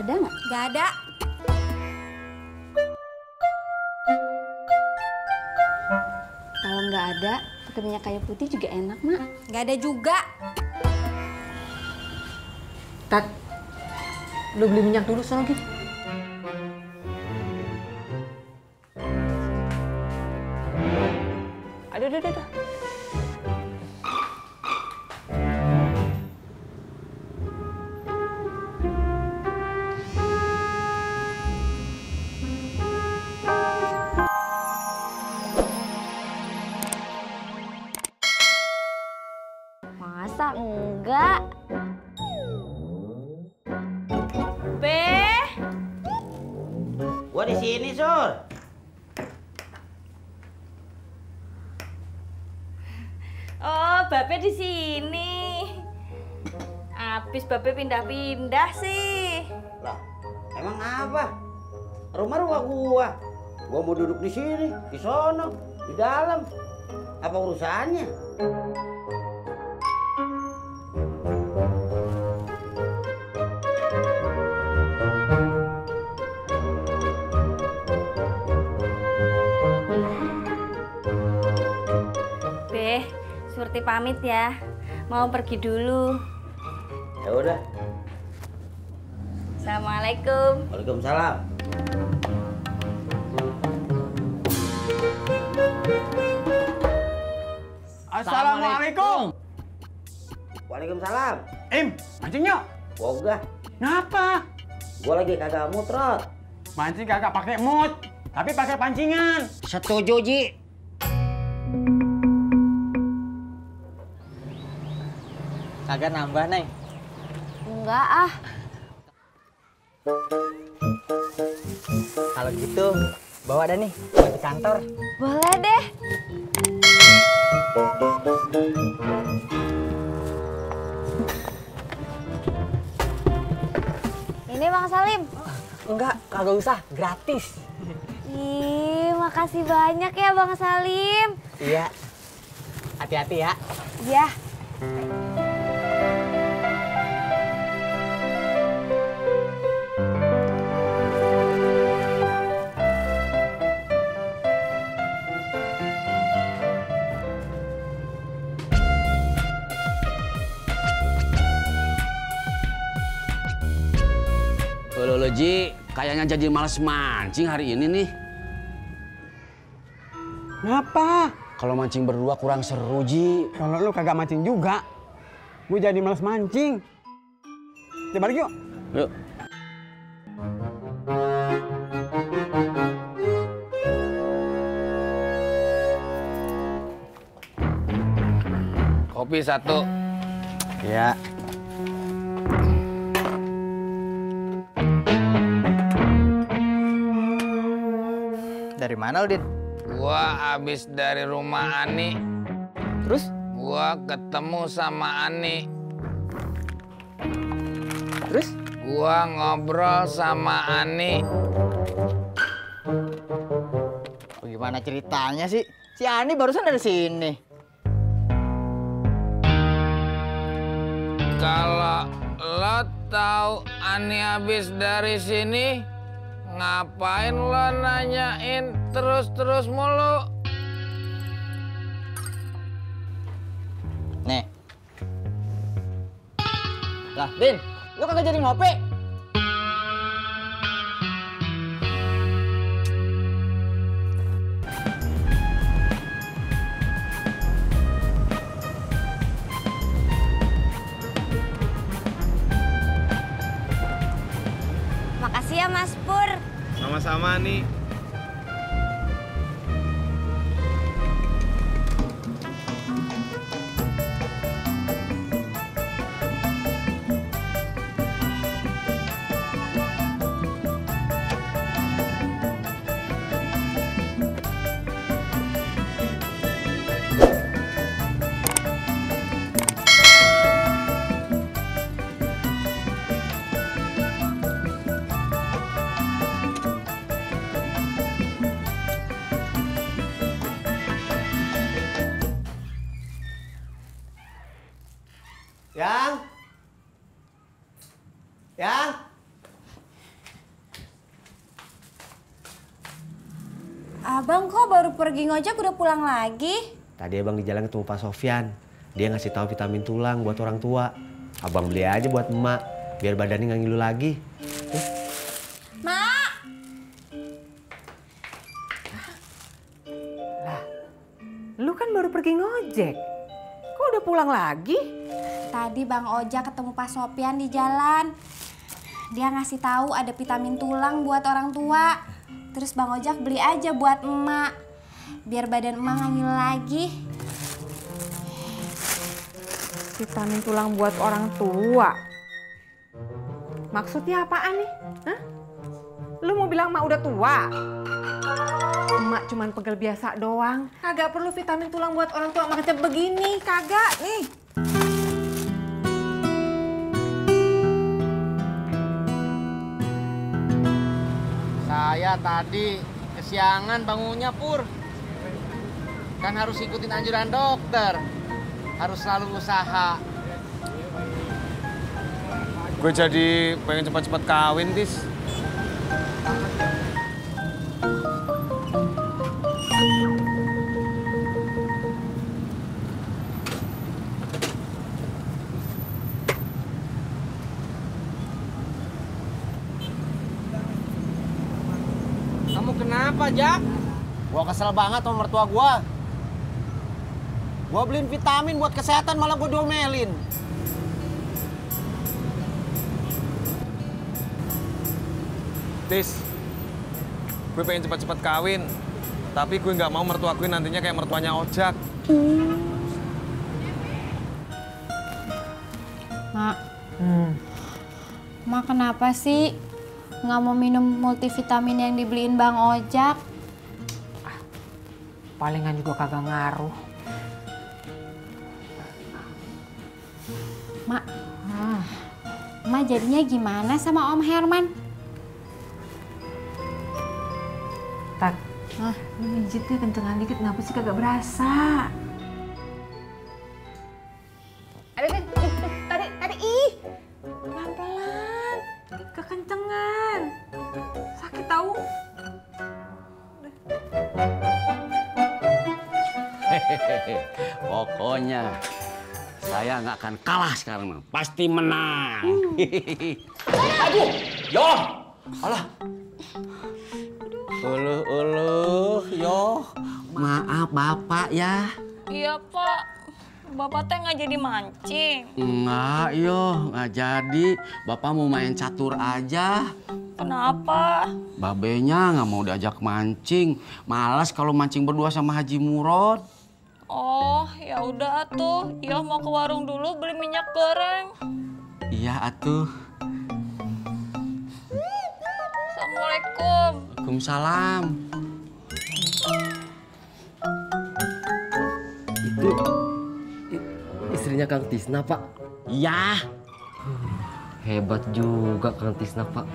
Ada nggak? Nggak ada. Kalau nggak ada, pakai minyak kayu putih juga enak, Mak. Nggak ada juga. Tat, lu beli minyak dulu sono gitu. Aduh. Masa enggak? Gua di sini, Sur. Oh, Bape di sini. Abis Bape pindah-pindah sih. Lah, emang apa? Rumah gua. Gua mau duduk di sini, di sono, di dalam. Apa urusannya? Surti pamit ya, mau pergi dulu. Ya udah. Assalamualaikum. Waalaikumsalam. Assalamualaikum. Waalaikumsalam. Mancing yuk. Wogah. Kenapa? Gua lagi kagak mutrot. Mancing kagak pakai mood, tapi pakai pancingan. Setuju, Ji. Kagak nambah, Neng. Enggak ah. Kalau gitu, bawa dah nih buat di kantor. Boleh deh. Ini Bang Salim. Enggak, kagak usah, gratis. Ih, makasih banyak ya Bang Salim. Iya. Hati-hati ya. Iya. Lo Ji, kayaknya jadi males mancing hari ini nih. Kenapa? Kalau mancing berdua kurang seru, Ji. Kalau lu kagak mancing juga, gue jadi males mancing. Kita balik yuk. Yuk. Kopi satu. Iya. Dari mana, Udin? Gua abis dari rumah Ani. Terus? Gua ketemu sama Ani. Terus? Gua ngobrol sama Ani. Bagaimana ceritanya sih? Si Ani barusan dari sini. Kalau lo tahu Ani abis dari sini, ngapain lo nanyain terus-terus mulu? Nih. Lah, Din, lu kagak jadi ngopi? Makasih ya Mas Pur. Sama-sama nih. Abang kok baru pergi ngojek udah pulang lagi? Tadi abang di jalan ketemu Pak Sofyan. Dia ngasih tahu vitamin tulang buat orang tua. Abang beli aja buat emak, biar badannya nggak ngilu lagi. Mak! Lah, lu kan baru pergi ngojek. Kok udah pulang lagi? Tadi Bang Ojak ketemu Pak Sopyan di jalan. Dia ngasih tahu ada vitamin tulang buat orang tua. Terus Bang Ojak beli aja buat emak. Biar badan emak nggak ngilu lagi. Vitamin tulang buat orang tua. Maksudnya apaan nih? Hah? Lu mau bilang emak udah tua? Emak cuman pegel biasa doang. Kagak perlu vitamin tulang buat orang tua emak kecil begini. Kagak nih. Saya tadi kesiangan bangunnya, Pur. Kan harus ikutin anjuran dokter. Harus selalu usaha. Gue jadi pengen cepat-cepat kawin, Tis. Kamu kenapa, Jak? Gua kesel banget sama mertua gua. Gua beliin vitamin buat kesehatan malah gua diomelin. Tis, gue pengen cepat-cepat kawin. Tapi gue nggak mau mertua gue nantinya kayak mertuanya Ojak. Mak. Mak kenapa sih nggak mau minum multivitamin yang dibeliin Bang Ojak? Palingan juga kagak ngaruh. Mak, Mak jadinya gimana sama Om Herman? Tat, lu mijitnya kencengan dikit, kenapa sih kagak berasa? Tadi, ih! Pelan-pelan, kekencengan. Sakit tahu. Pokoknya saya nggak akan kalah sekarang, pasti menang. Aduh, yo, alah. Yo, maaf Bapak ya. Iya Pak, Bapak teh nggak jadi mancing. Enggak, yo, nggak jadi. Bapak mau main catur aja. Kenapa? Babenya nggak mau diajak mancing. Malas kalau mancing berdua sama Haji Murod. Oh, ya udah atuh. Iya mau ke warung dulu beli minyak goreng. Iya atuh. Assalamualaikum. Waalaikumsalam. Itu istrinya Kang Tisna, Pak. Iya. Hebat juga Kang Tisna, Pak.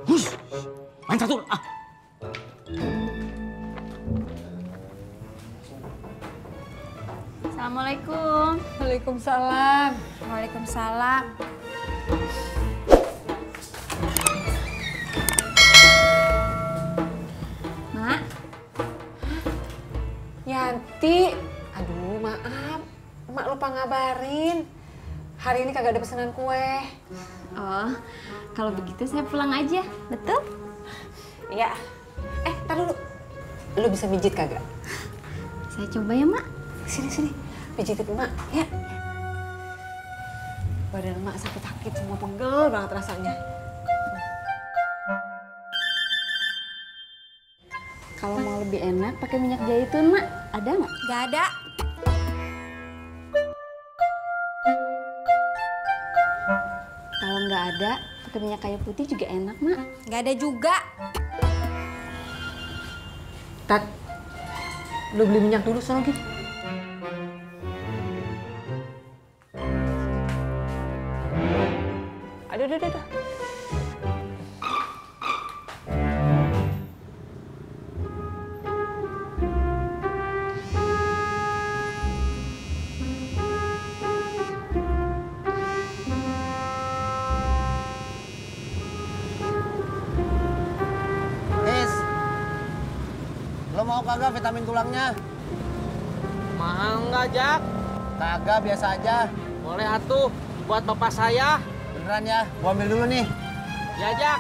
Hus, main catur. Ah. Assalamualaikum. Waalaikumsalam. Waalaikumsalam. Mak. Yanti, aduh maaf, emak lupa ngabarin. Hari ini kagak ada pesanan kue. Oh, kalau begitu saya pulang aja, betul? Iya. Tar dulu. Lu bisa mijit kagak? Saya coba ya, Mak. Sini, pijitin emak, ya. Badan emak sakit-sakit, semua pegel banget rasanya. Kalau mau lebih enak pakai minyak zaitun, Mak. Ada nggak? Gak ada. Kalau nggak ada, pakai minyak kayu putih juga enak, Mak. Gak ada juga. Tat, lu beli minyak dulu sono gitu. Aduh. Lo mau kagak vitamin tulangnya? Mahal nggak, Jak? Kagak, biasa aja. Boleh atuh, buat bapak saya. Beneran ya, gua ambil dulu nih. Ya, Jak.